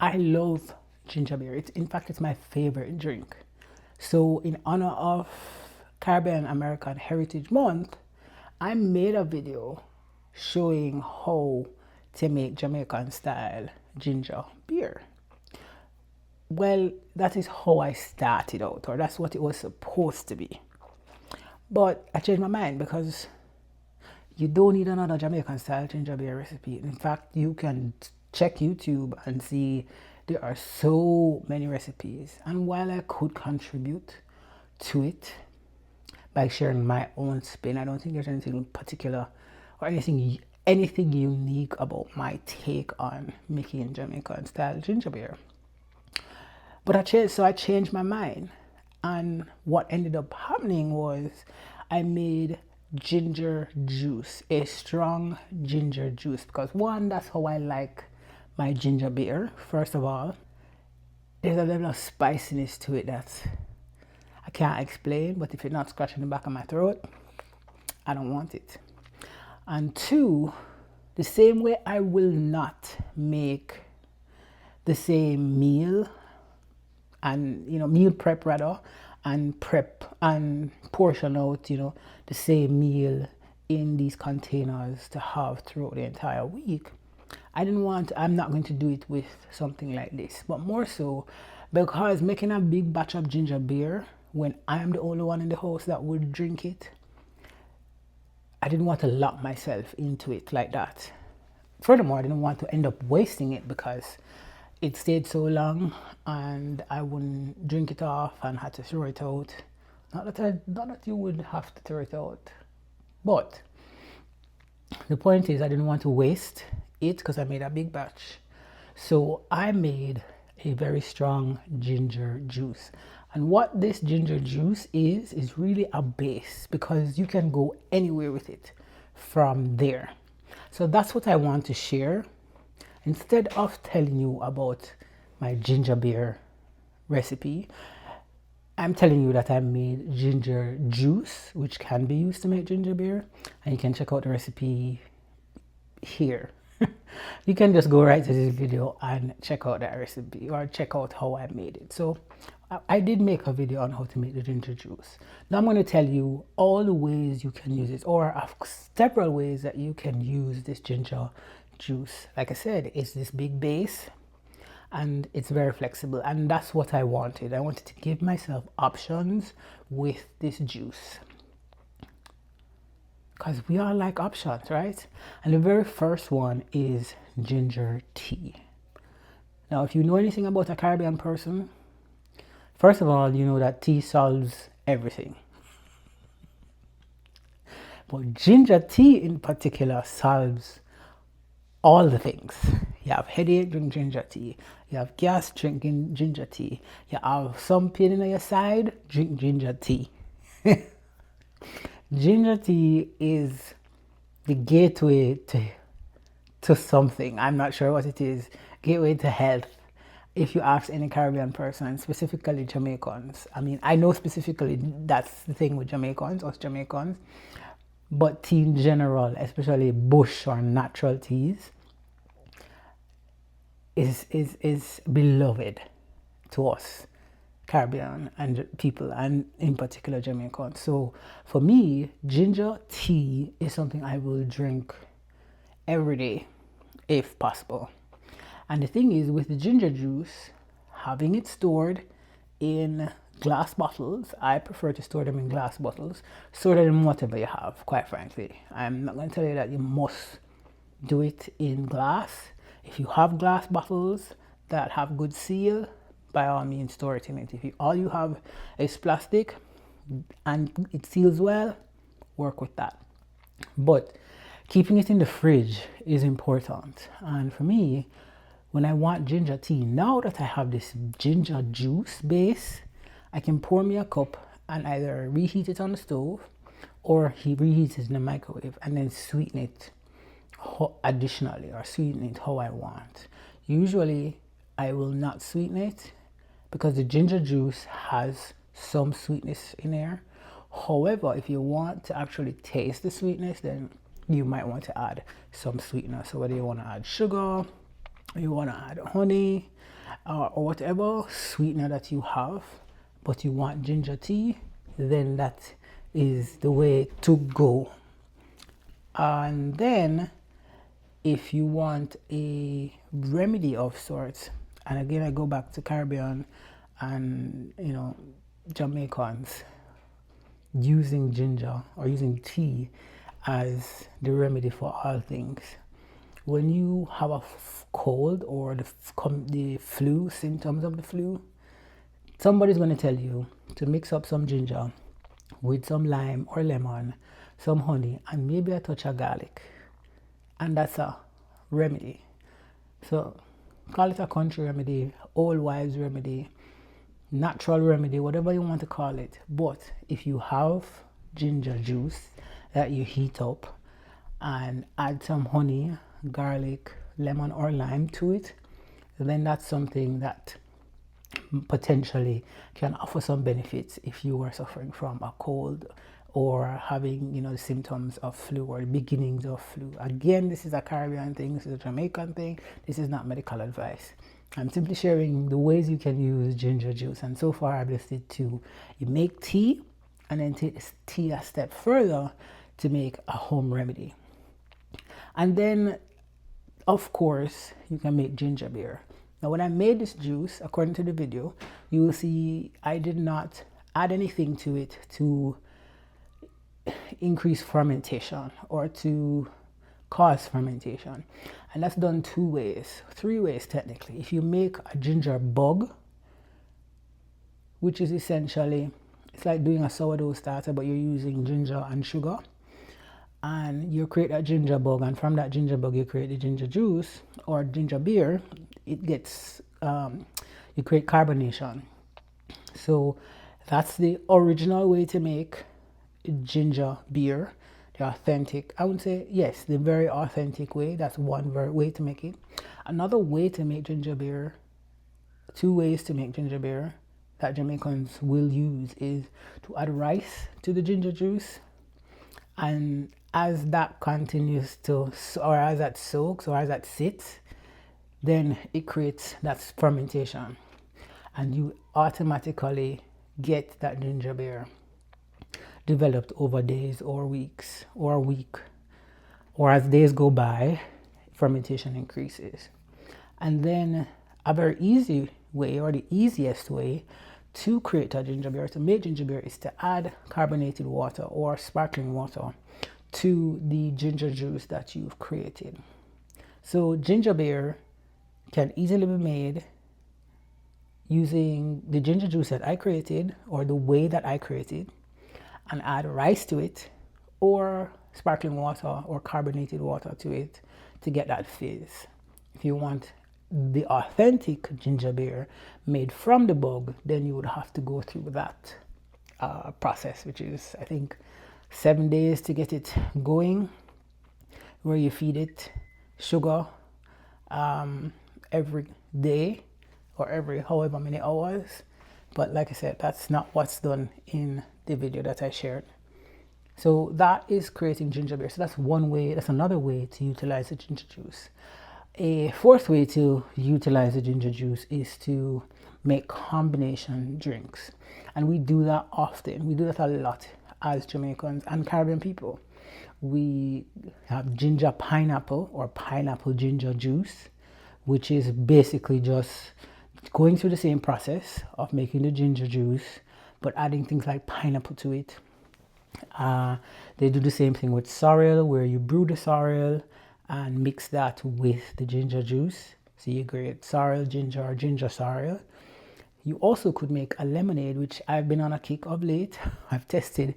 I love ginger beer. In fact, it's my favorite drink. So, in honor of Caribbean American Heritage Month, I made a video showing how to make Jamaican style ginger beer. Well, that is how I started out, or that's what it was supposed to be. But I changed my mind because you don't need another Jamaican style ginger beer recipe. In fact, you can check YouTube and see there are so many recipes. And while I could contribute to it by sharing my own spin, I don't think there's anything particular or anything unique about my take on making Jamaican style ginger beer. But I changed my mind. And what ended up happening was I made ginger juice, a strong ginger juice, because one, that's how I like my ginger beer. First of all, there's a level of spiciness to it that I can't explain, but if it's not scratching the back of my throat, I don't want it. And two, the same way I will not make the same meal and meal prep rather, and prep and portion out the same meal in these containers to have throughout the entire week. I'm not going to do it with something like this, but more so because making a big batch of ginger beer when I am the only one in the house that would drink it, I didn't want to lock myself into it like that. Furthermore, I didn't want to end up wasting it because it stayed so long and I wouldn't drink it off and had to throw it out. Not that you would have to throw it out, but the point is I didn't want to waste it because I made a big batch. So I made a very strong ginger juice. And what this ginger juice is really a base because you can go anywhere with it from there. So that's what I want to share. Instead of telling you about my ginger beer recipe, I'm telling you that I made ginger juice, which can be used to make ginger beer, and you can check out the recipe here. You can just go right to this video and check out that recipe or check out how I made it. So I did make a video on how to make the ginger juice. Now I'm going to tell you all the ways you can use it, or several ways that you can use this ginger juice. Like I said, it's this big base and it's very flexible, and that's what I wanted. I wanted to give myself options with this juice because we all like options, right? And the very first one is ginger tea. Now, if you know anything about a Caribbean person, first of all, you know that tea solves everything. But ginger tea in particular solves all the things. You have headache, drink ginger tea. You have gas, drinking ginger tea. You have some pain in your side, drink ginger tea. Ginger tea is the gateway to something. I'm not sure what it is. Gateway to health. If you ask any Caribbean person, specifically Jamaicans, I mean, I know specifically that's the thing with us Jamaicans, but tea in general, especially bush or natural teas, is beloved to us Caribbean and people, and in particular Jamaicans. So for me, ginger tea is something I will drink every day if possible. And the thing is, with the ginger juice, having it stored in glass bottles, I prefer to store them in glass bottles, store them in whatever you have, quite frankly. I'm not going to tell you that you must do it in glass. If you have glass bottles that have good seal, by all means store it in it. If all you have is plastic and it seals well, work with that. But keeping it in the fridge is important. And for me, when I want ginger tea, now that I have this ginger juice base, I can pour me a cup and either reheat it on the stove or reheat it in the microwave and then sweeten it additionally, or sweeten it how I want. Usually I will not sweeten it because the ginger juice has some sweetness in there. However, if you want to actually taste the sweetness, then you might want to add some sweetener. So whether you want to add sugar You want to add honey or whatever sweetener that you have, but you want ginger tea, then that is the way to go. And then if you want a remedy of sorts, and again I go back to Caribbean and Jamaicans using ginger or using tea as the remedy for all things. When you have a cold or the flu, symptoms of the flu, somebody's going to tell you to mix up some ginger with some lime or lemon, some honey, and maybe a touch of garlic. And that's a remedy. So call it a country remedy, old wives remedy, natural remedy, whatever you want to call it. But if you have ginger juice that you heat up and add some honey, garlic, lemon or lime to it, then that's something that potentially can offer some benefits if you are suffering from a cold or having the symptoms of flu or the beginnings of flu. Again, this is a Caribbean thing, this is a Jamaican thing, this is not medical advice. I'm simply sharing the ways you can use ginger juice, and so far I've listed two. You make tea and then take tea a step further to make a home remedy. And then of course you can make ginger beer. Now when I made this juice, according to the video, you will see I did not add anything to it to increase fermentation or to cause fermentation. And that's done two ways, three ways technically. If you make a ginger bug, which is essentially, it's like doing a sourdough starter, but you're using ginger and sugar. And you create a ginger bug, and from that ginger bug you create the ginger juice or ginger beer. It gets you create carbonation. So that's the original way to make ginger beer, the authentic, I would say, yes, the very authentic way. That's one way to make it. Another way to make ginger beer, two ways to make ginger beer that Jamaicans will use, is to add rice to the ginger juice, and as that continues to, or as that soaks or as that sits, then it creates that fermentation and you automatically get that ginger beer developed over days or weeks or a week, or as days go by, fermentation increases. And then a very easy way, or the easiest way to create a ginger beer, to make ginger beer, is to add carbonated water or sparkling water to the ginger juice that you've created. So ginger beer can easily be made using the ginger juice that I created, or the way that I created, and add rice to it or sparkling water or carbonated water to it to get that fizz. If you want the authentic ginger beer made from the bug, then you would have to go through that process, which is, I think, 7 days to get it going, where you feed it sugar every day or every however many hours. But like I said, that's not what's done in the video that I shared. So that is creating ginger beer. So that's one way, that's another way to utilize the ginger juice. A fourth way to utilize the ginger juice is to make combination drinks. And we do that often. We do that a lot as Jamaicans and Caribbean people. We have ginger pineapple or pineapple ginger juice, which is basically just going through the same process of making the ginger juice, but adding things like pineapple to it. They do the same thing with sorrel, where you brew the sorrel and mix that with the ginger juice. So you create sorrel ginger or ginger sorrel. You also could make a lemonade, which I've been on a kick of late. I've tested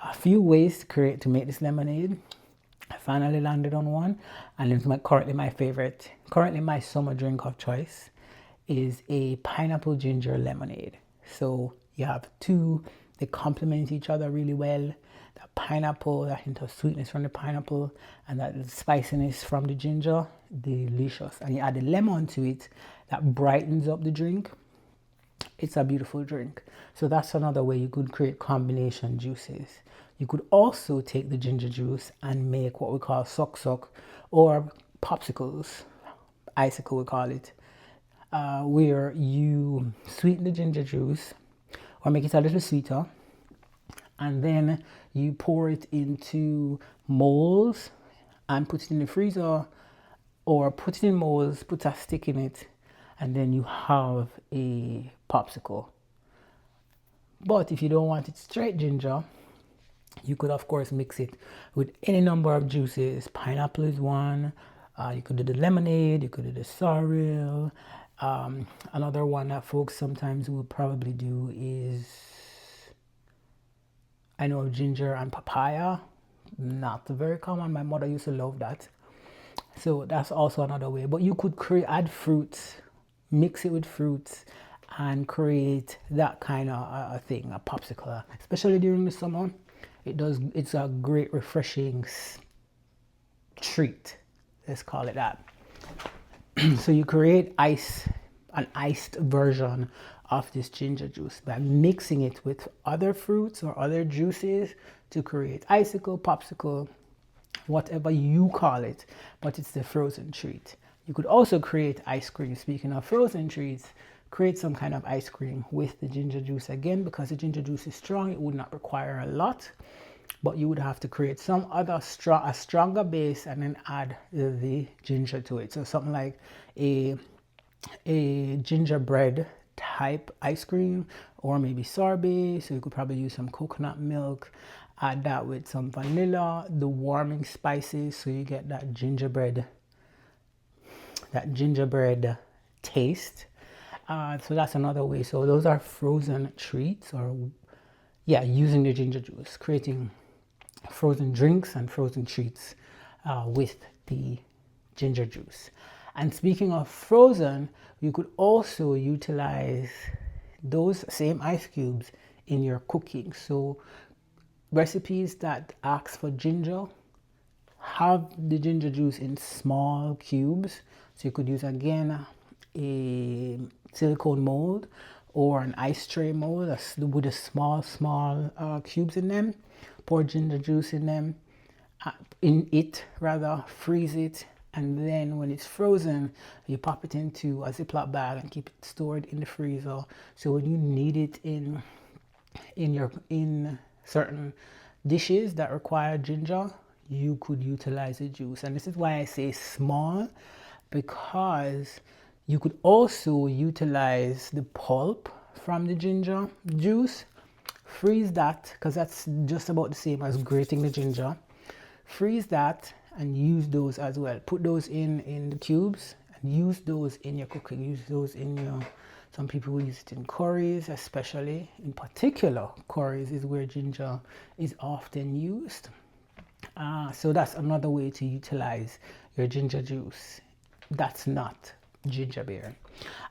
a few ways to make this lemonade. I finally landed on one, and it's currently my favorite. Currently my summer drink of choice is a pineapple ginger lemonade. So you have two, they complement each other really well. The pineapple, that hint of sweetness from the pineapple, and that spiciness from the ginger, delicious. And you add the lemon to it, that brightens up the drink. It's a beautiful drink. So that's another way you could create combination juices. You could also take the ginger juice and make what we call suck or popsicles. icicle we call it, where you sweeten the ginger juice or make it a little sweeter, and then you pour it into molds and put it in the freezer, or put it in molds, put a stick in it, and then you have a popsicle. But if you don't want it straight ginger, you could of course mix it with any number of juices. Pineapple is one. You could do the lemonade, you could do the sorrel. Another one that folks sometimes will probably do is, I know, ginger and papaya. Not very common. My mother used to love that. So that's also another way. But you could add fruits, mix it with fruits, and create that kind of a thing, a popsicle. Especially during the summer, it's a great refreshing treat. Let's call it that. So you create an iced version of this ginger juice by mixing it with other fruits or other juices to create icicle, popsicle, whatever you call it, but it's the frozen treat. You could also create ice cream. Speaking of frozen treats, create some kind of ice cream with the ginger juice. Again, because the ginger juice is strong, it would not require a lot, but you would have to create some other a stronger base and then add the ginger to it. So something like a gingerbread type ice cream, or maybe sorbet. So you could probably use some coconut milk, add that with some vanilla, the warming spices, so you get that gingerbread taste. So that's another way. So those are frozen treats, or using the ginger juice, creating frozen drinks and frozen treats with the ginger juice. And speaking of frozen, you could also utilize those same ice cubes in your cooking. So recipes that ask for ginger have the ginger juice in small cubes. So you could use, again, a silicone mold or an ice tray mold with a small cubes in them. Pour ginger juice in them, freeze it, and then when it's frozen, you pop it into a Ziploc bag and keep it stored in the freezer. So when you need it in certain dishes that require ginger, you could utilize the juice. And this is why I say small, because you could also utilize the pulp from the ginger juice. Freeze that, because that's just about the same as grating the ginger. Freeze that and use those as well. Put those in the cubes and use those in your cooking. Use those in your, some people will use it in curries, especially. In particular, curries is where ginger is often used. So that's another way to utilize your ginger juice. That's not ginger beer.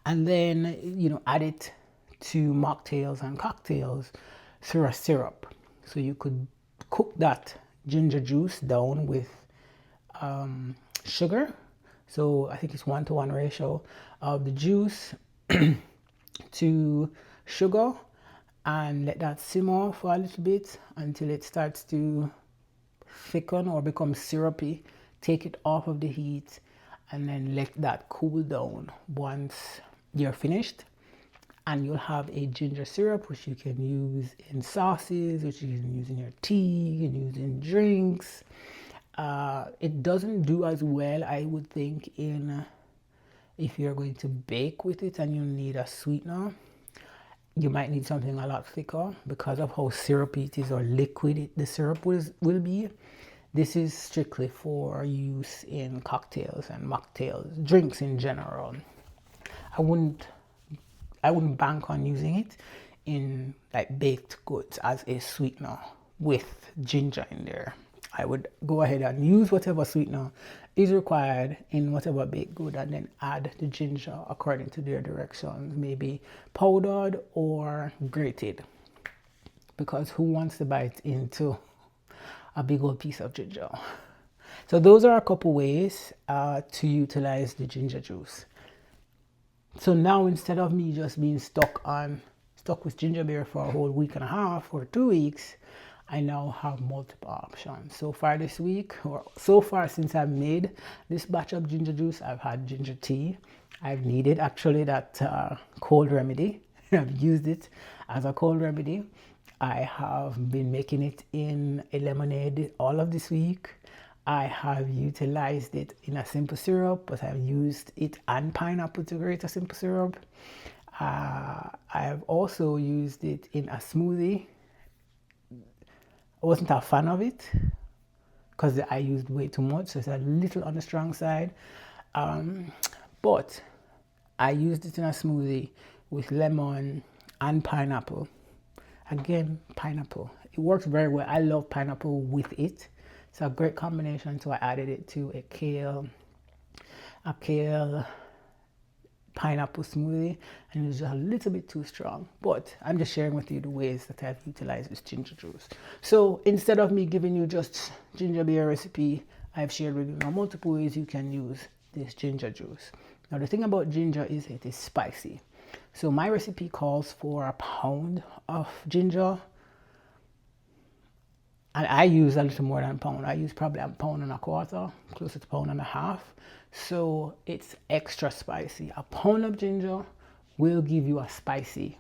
And then, add it to mocktails and cocktails through a syrup. So you could cook that ginger juice down with sugar. So I think it's 1-to-1 ratio of the juice to sugar, and let that simmer for a little bit until it starts to thicken or become syrupy. Take it off of the heat and then let that cool down. Once you're finished, and you'll have a ginger syrup, which you can use in sauces, which you can use in your tea, you can use in drinks. It doesn't do as well, I would think, if you're going to bake with it and you need a sweetener. You might need something a lot thicker because of how syrupy it is, or liquid the syrup will be. This is strictly for use in cocktails and mocktails, drinks in general. I wouldn't bank on using it in like baked goods as a sweetener with ginger in there. I would go ahead and use whatever sweetener is required in whatever baked good, and then add the ginger according to their directions, maybe powdered or grated, because who wants to bite into a big old piece of ginger? So those are a couple ways to utilize the ginger juice. So now, instead of me just being stuck with ginger beer for a whole week and a half or 2 weeks, I now have multiple options. So far this week, or so far since I've made this batch of ginger juice, I've had ginger tea. I've needed actually that cold remedy. I've used it as a cold remedy. I have been making it in a lemonade all of this week. I have utilized it in a simple syrup, but I've used it and pineapple to create a simple syrup. I have also used it in a smoothie. I wasn't a fan of it because I used way too much, so it's a little on the strong side. But I used it in a smoothie with lemon and pineapple. Again, pineapple. It works very well. I love pineapple with it. It's a great combination, so I added it to a kale pineapple smoothie, and it was just a little bit too strong, but I'm just sharing with you the ways that I've utilized this ginger juice. So instead of me giving you just ginger beer recipe, I've shared with you now multiple ways you can use this ginger juice. Now the thing about ginger is it is spicy. So my recipe calls for a pound of ginger, and I use a little more than a pound. I use probably a pound and a quarter, closer to a pound and a half. So it's extra spicy. A pound of ginger will give you a spicy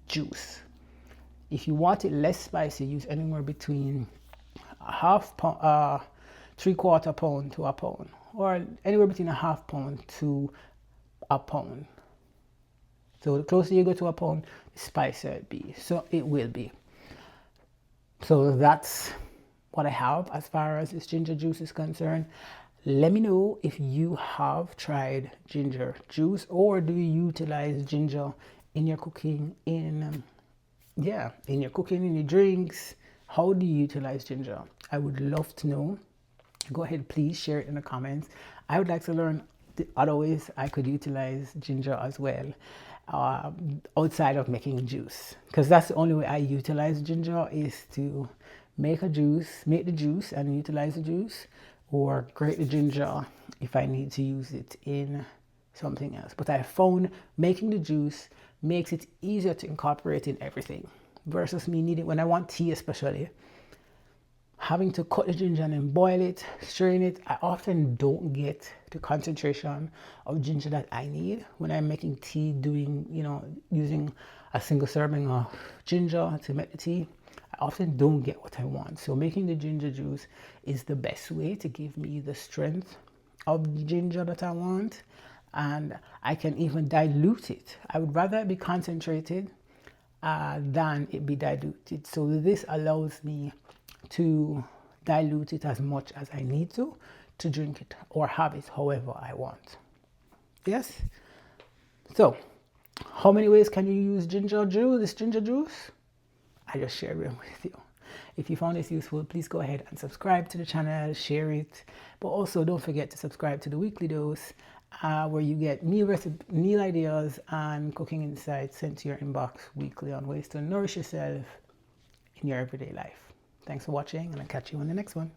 juice. If you want it less spicy, use anywhere between a half pound, 3/4 pound to a pound, or anywhere between a half pound to a pound. So the closer you go to a pound, the spicier it be. So it will be. So that's what I have as far as this ginger juice is concerned. Let me know if you have tried ginger juice, or do you utilize ginger in your cooking, in your cooking, in your drinks. How do you utilize ginger? I would love to know. Go ahead, please share it in the comments. I would like to learn the other ways I could utilize ginger as well, outside of making juice, because that's the only way I utilize ginger, is to make the juice and utilize the juice, or grate the ginger if I need to use it in something else. But I found making the juice makes it easier to incorporate in everything, versus me needing, when I want tea especially, having to cut the ginger and then boil it, strain it. I often don't get the concentration of ginger that I need when I'm making tea, using a single serving of ginger to make the tea. I often don't get what I want. So making the ginger juice is the best way to give me the strength of the ginger that I want. And I can even dilute it. I would rather it be concentrated than it be diluted. So this allows me to dilute it as much as I need to drink it or have it however I want. Yes? So, how many ways can you use this ginger juice? I just shared them with you. If you found this useful, please go ahead and subscribe to the channel, share it. But also don't forget to subscribe to the weekly dose, where you get meal ideas and cooking insights sent to your inbox weekly on ways to nourish yourself in your everyday life. Thanks for watching, and I'll catch you on the next one.